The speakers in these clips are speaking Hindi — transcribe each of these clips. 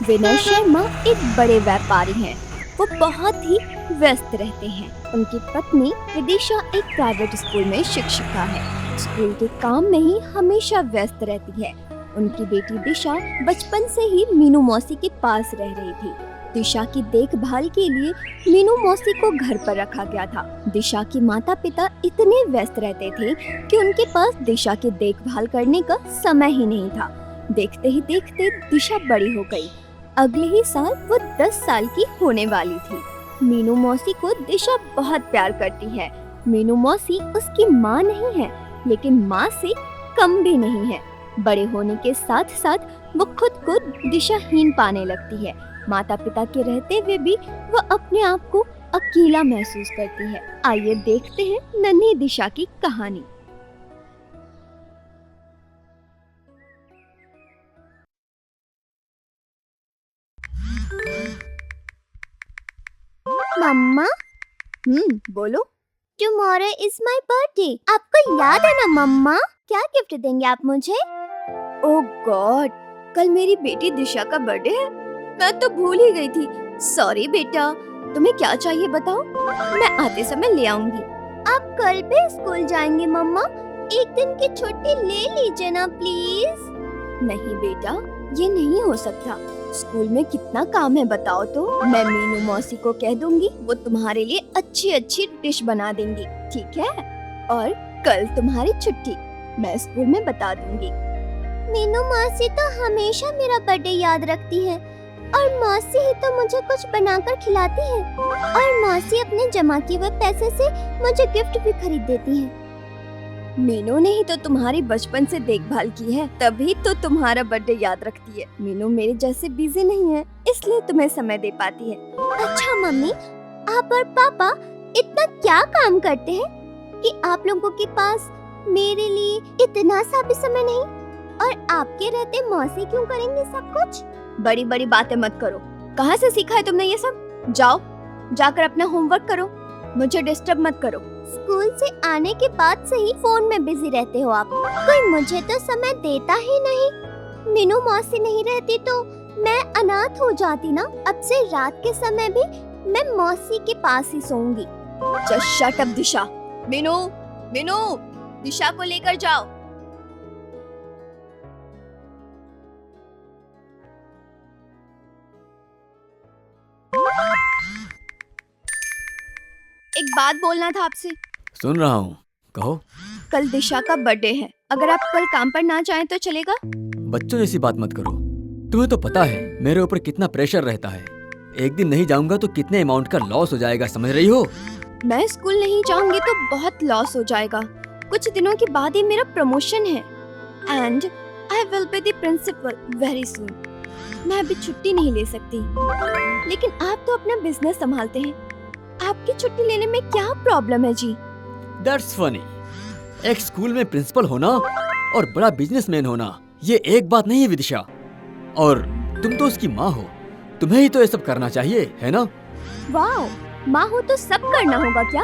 विनय शर्मा एक बड़े व्यापारी हैं। वो बहुत ही व्यस्त रहते हैं। उनकी पत्नी विदिशा एक प्राइवेट स्कूल में शिक्षिका है। स्कूल के काम में ही हमेशा व्यस्त रहती है। उनकी बेटी दिशा बचपन से ही मीनू मौसी के पास रह रही थी। दिशा की देखभाल के लिए मीनू मौसी को घर पर रखा गया था। दिशा के माता पिता इतने व्यस्त रहते थे कि उनके पास दिशा की देखभाल करने का समय ही नहीं था। देखते ही देखते दिशा बड़ी हो गई। अगले ही साल वो 10 साल की होने वाली थी। मीनू मौसी को दिशा बहुत प्यार करती है। मीनू मौसी उसकी माँ नहीं है, लेकिन माँ से कम भी नहीं है। बड़े होने के साथ साथ वो खुद को दिशाहीन पाने लगती है। माता पिता के रहते हुए भी वो अपने आप को अकेला महसूस करती है। आइए देखते हैं नन्ही दिशा की कहानी। मम्मा, बोलो। Tomorrow is my birthday. आपको याद है ना मम्मा? क्या गिफ्ट देंगे आप मुझे? ओह गॉड, कल मेरी बेटी दिशा का बर्थडे है। मैं तो भूल ही गई थी। सॉरी बेटा, तुम्हें क्या चाहिए बताओ, मैं आते समय ले आऊंगी। आप कल भी स्कूल जाएंगे मम्मा? एक दिन की छुट्टी ले लीजिए ना प्लीज। नहीं बेटा, ये नहीं हो सकता। स्कूल में कितना काम है बताओ तो। मैं मीनू मौसी को कह दूंगी, वो तुम्हारे लिए अच्छी अच्छी डिश बना देंगी, ठीक है? और कल तुम्हारी छुट्टी, मैं स्कूल में बता दूंगी। मीनू मौसी तो हमेशा मेरा बर्थडे याद रखती है और मौसी ही तो मुझे कुछ बनाकर खिलाती है और मौसी अपने जमा किए हुए पैसे से मुझे गिफ्ट भी खरीद देती है। मीनू ने ही तो तुम्हारी बचपन से देखभाल की है, तभी तो तुम्हारा बर्थडे याद रखती है। मीनू मेरे जैसे बिजी नहीं है, इसलिए तुम्हें समय दे पाती है। अच्छा मम्मी, आप और पापा इतना क्या काम करते हैं कि आप लोगों के पास मेरे लिए इतना सा भी समय नहीं? और आपके रहते मौसी क्यों करेंगे सब कुछ? बड़ी बड़ी बातें मत करो। कहाँ से सीखा है तुमने ये सब? जाओ, जाकर अपना होमवर्क करो, मुझे डिस्टर्ब मत करो। स्कूल से आने के बाद से ही फोन में बिजी रहते हो आप। कोई मुझे तो समय देता ही नहीं। मीनू मौसी नहीं रहती तो मैं अनाथ हो जाती ना। अब से रात के समय भी मैं मौसी के पास ही सोऊंगी। जस्ट शट अप दिशा। मीनू, मीनू, दिशा को लेकर जाओ। एक बात बोलना था आपसे। सुन रहा हूँ, कहो। कल दिशा का बर्थडे है, अगर आप कल काम पर ना जाएं तो चलेगा? बच्चों जैसी बात मत करो। तुम्हें तो पता है मेरे ऊपर कितना प्रेशर रहता है। एक दिन नहीं जाऊंगा तो कितने अमाउंट का लॉस हो जाएगा, समझ रही हो? मैं स्कूल नहीं जाऊंगी तो बहुत लॉस हो जाएगा। कुछ दिनों के बाद ही मेरा प्रमोशन है and I will be the principal very soon. मैं अभी छुट्टी नहीं ले सकती। लेकिन आप तो अपना बिजनेस संभालते हैं, आपकी छुट्टी लेने में क्या प्रॉब्लम है जी? That's funny. एक स्कूल में प्रिंसिपल होना और बड़ा बिजनेसमैन होना, ये एक बात नहीं है विदिशा। और तुम तो उसकी माँ हो, तुम्हें ही तो ये सब करना चाहिए, है ना? वाओ, माँ हो तो सब करना होगा क्या?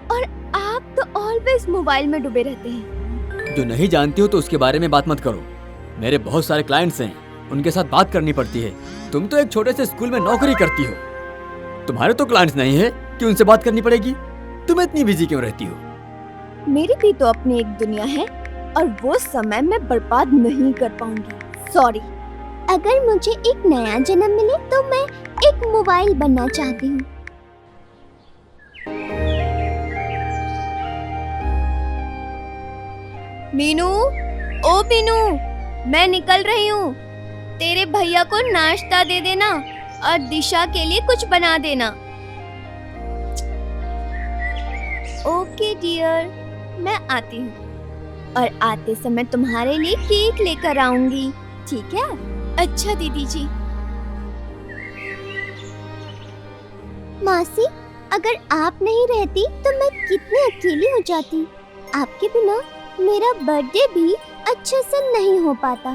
और आप तो ऑलवेज मोबाइल में डूबे रहते हैं। जो नहीं जानती हो तो उसके बारे में बात मत करो। मेरे बहुत सारे क्लाइंट्स हैं, उनके साथ बात करनी पड़ती है। तुम तो एक छोटे से स्कूल में नौकरी करती हो, तुम्हारे तो क्लाइंट्स नहीं है कि उनसे बात करनी पड़ेगी। तुम इतनी बिजी क्यों रहती हो? मेरी भी तो अपनी एक दुनिया है और वो समय मैं बर्बाद नहीं कर पाऊंगी। सॉरी। अगर मुझे एक नया जन्म मिले तो मैं एक मोबाइल बनना चाहती हूँ। मीनू, ओ मीनू, मैं निकल रही हूँ। तेरे भैया को नाश्ता दे देना और दिशा के लिए कुछ बना देना। ओके डियर, मैं आती हूँ और आते समय तुम्हारे लिए केक लेकर आऊंगी, ठीक है? अच्छा दीदी जी। मौसी, अगर आप नहीं रहती तो मैं कितनी अकेली हो जाती। आपके बिना मेरा बर्थडे भी अच्छे से नहीं हो पाता।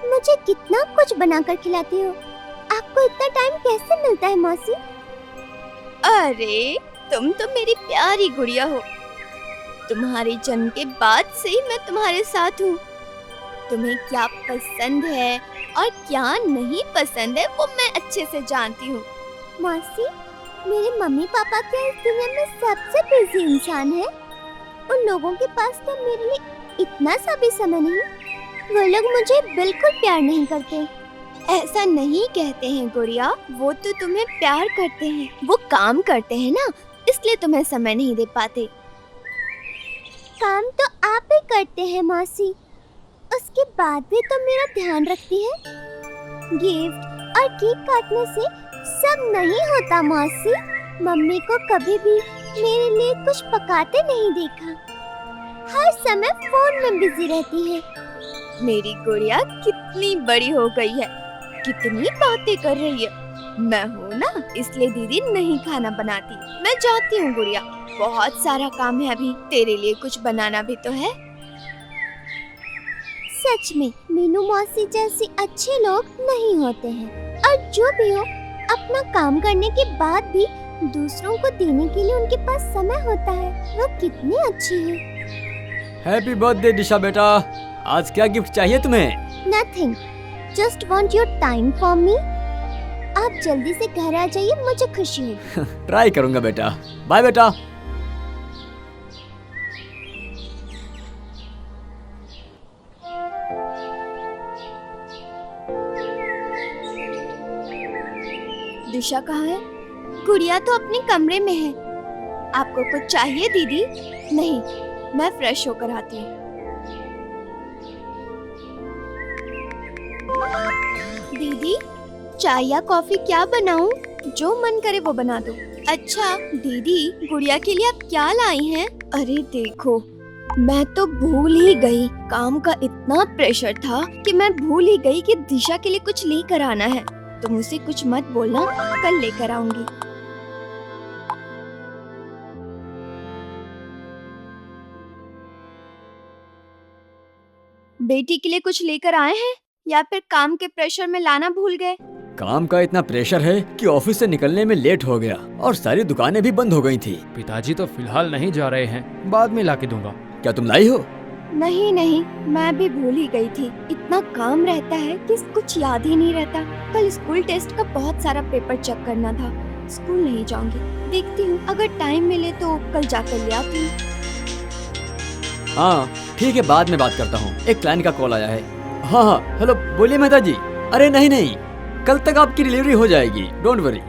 मुझे कितना कुछ बनाकर खिलाती हो। आपको इतना टाइम कैसे मिलता है मौसी? अरे, तुम तो मेरी प्यारी गुड़िया हो। तुम्हारे जन्म के बाद से ही मैं तुम्हारे साथ हूँ। तुम्हें क्या पसंद है और क्या नहीं पसंद है वो मैं अच्छे से जानती हूँ। मौसी, मेरे मम्मी पापा क्या इस दुनिया में सबसे बिजी इंसान है? उन लोगों के पास तो मेरे लिए इतना सा भी समय नहीं। वो लोग मुझे बिल्कुल प्यार नहीं करते। ऐसा नहीं कहते हैं गुड़िया, वो तो तुम्हें प्यार करते हैं। वो काम करते हैं ना, इसलिए तुम्हें समय नहीं दे पाते। काम तो आप ही करते हैं मौसी, उसके बाद भी तो मेरा ध्यान रखती है। गिफ्ट और केक काटने से सब नहीं होता मौसी। मम्मी को कभी भी मेरे लिए कुछ पकाते नहीं देखा। हर समय फोन में बिजी रहती है। मेरी गुड़िया कितनी बड़ी हो गई है, कितनी बातें कर रही है। मैं हूँ ना, इसलिए दीदी नहीं खाना बनाती। मैं जाती हूँ गुड़िया, बहुत सारा काम है अभी। तेरे लिए कुछ बनाना भी तो है। सच में मीनू मौसी जैसे अच्छे लोग नहीं होते हैं। और जो भी हो, अपना काम करने के बाद भी दूसरों को देने के लिए उनके पास समय होता है। वो कितनी अच्छी है। हैप्पी बर्थडे दिशा बेटा। आज क्या गिफ्ट चाहिए तुम्हें? Nothing, just want your time for me. आप जल्दी से घर आ जाइए, मुझे खुशी है। ट्राई करूंगा बेटा। बाय बेटा। दिशा कहाँ है? गुड़िया तो अपने कमरे में है। आपको कुछ चाहिए दीदी? नहीं, मैं फ्रेश होकर आती हूँ। दीदी, चाय या कॉफी क्या बनाऊं? जो मन करे वो बना दो। अच्छा दीदी, गुड़िया के लिए आप क्या लाई हैं? अरे देखो, मैं तो भूल ही गई। काम का इतना प्रेशर था कि मैं भूल ही गई कि दिशा के लिए कुछ लेकर आना है। तुम उसे कुछ मत बोलना, कल लेकर आऊंगी। बेटी के लिए कुछ लेकर आए हैं या फिर काम के प्रेशर में लाना भूल गए? काम का इतना प्रेशर है कि ऑफिस से निकलने में लेट हो गया और सारी दुकानें भी बंद हो गई थी। पिताजी तो फिलहाल नहीं जा रहे हैं, बाद में लाके दूंगा। क्या तुम लाई हो? नहीं नहीं, मैं भी भूल ही गई थी। इतना काम रहता है कि कुछ याद ही नहीं रहता। कल स्कूल टेस्ट का बहुत सारा पेपर चेक करना था। स्कूल नहीं जाऊंगी, देखती हूँ अगर टाइम मिले तो कल जाकर ले आती हूँ। हाँ ठीक है, बाद में बात करता हूँ। एक क्लाइंट का कॉल आया है। हाँ हाँ, हेलो, बोलिए मेहता जी। अरे नहीं नहीं, कल तक आपकी डिलीवरी हो जाएगी, डोंट वरी।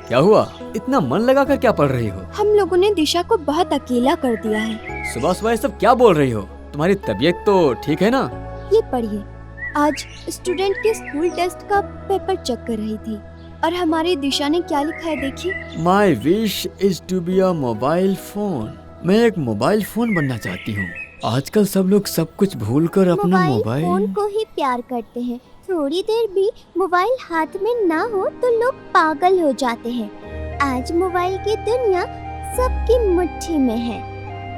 क्या हुआ? इतना मन लगाकर क्या पढ़ रही हो? हम लोगों ने दिशा को बहुत अकेला कर दिया है। सुबह सुबह ये सब क्या बोल रही हो? तुम्हारी तबीयत तो ठीक है ना? ये पढ़िए, आज स्टूडेंट के स्कूल टेस्ट का पेपर चेक कर रही थी और हमारी दिशा ने क्या लिखा है देखिए। My wish is to be a mobile phone. मैं एक मोबाइल फोन बनना चाहती हूँ। आजकल सब लोग सब कुछ भूलकर अपना फोन मोबाइल को ही प्यार करते हैं। थोड़ी देर भी मोबाइल हाथ में ना हो तो लोग पागल हो जाते हैं। आज मोबाइल की दुनिया सबकी मुट्ठी में है,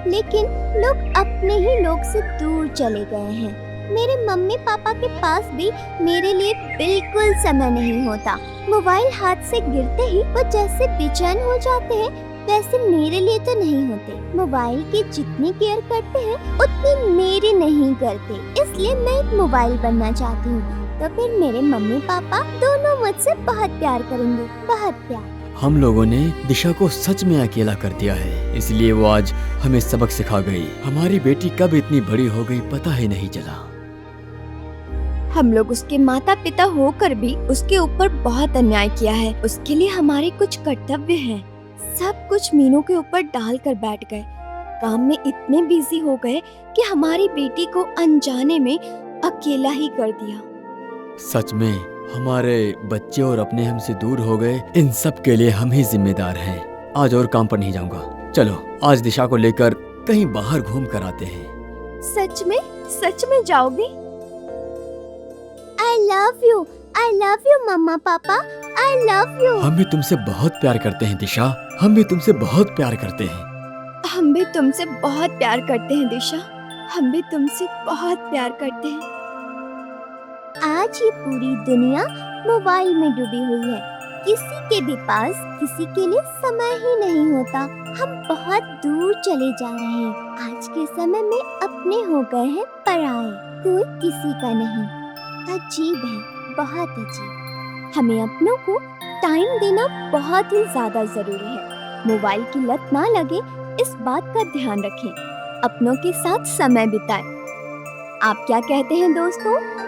लेकिन लोग अपने ही लोग से दूर चले गए हैं। मेरे मम्मी पापा के पास भी मेरे लिए बिल्कुल समय नहीं होता। मोबाइल हाथ से गिरते ही वो जैसे बेचैन हो जाते हैं, वैसे मेरे लिए तो नहीं होते। मोबाइल की जितनी केयर करते हैं उतनी मेरी नहीं करते। इसलिए मैं एक मोबाइल बनना चाहती हूँ, तो फिर मेरे मम्मी पापा दोनों मुझसे बहुत प्यार करेंगे, बहुत प्यार। हम लोगों ने दिशा को सच में अकेला कर दिया है, इसलिए वो आज हमें सबक सिखा गई। हमारी बेटी कब इतनी बड़ी हो गई पता ही नहीं चला। हम लोग उसके माता पिता होकर भी उसके ऊपर बहुत अन्याय किया है। उसके लिए हमारे कुछ कर्तव्य हैं। सब कुछ मीनू के ऊपर डाल कर बैठ गए। काम में इतने बिजी हो गए कि हमारी बेटी को अनजाने में अकेला ही कर दिया। सच में हमारे बच्चे और अपने हमसे दूर हो गए। इन सब के लिए हम ही जिम्मेदार हैं। आज और काम पर नहीं जाऊंगा। चलो आज दिशा को लेकर कहीं बाहर घूम कर आते हैं। सच में जाओगी? I love you मम्मा पापा, I love you। हम भी तुमसे बहुत प्यार करते हैं दिशा, हम भी तुमसे बहुत प्यार करते हैं। हम भी तुमसे बहुत प्यार करते हैं दिशा, हम भी तुमसे बहुत प्यार करते हैं। आज ये पूरी दुनिया मोबाइल में डूबी हुई है। किसी के भी पास किसी के लिए समय ही नहीं होता। हम बहुत दूर चले जा रहे हैं। आज के समय में अपने हो गए हैं पराए, कोई किसी का नहीं। अजीब है, बहुत अजीब। हमें अपनों को टाइम देना बहुत ही ज्यादा जरूरी है। मोबाइल की लत ना लगे, इस बात का ध्यान रखें। अपनों के साथ समय बिताएं। आप क्या कहते हैं दोस्तों?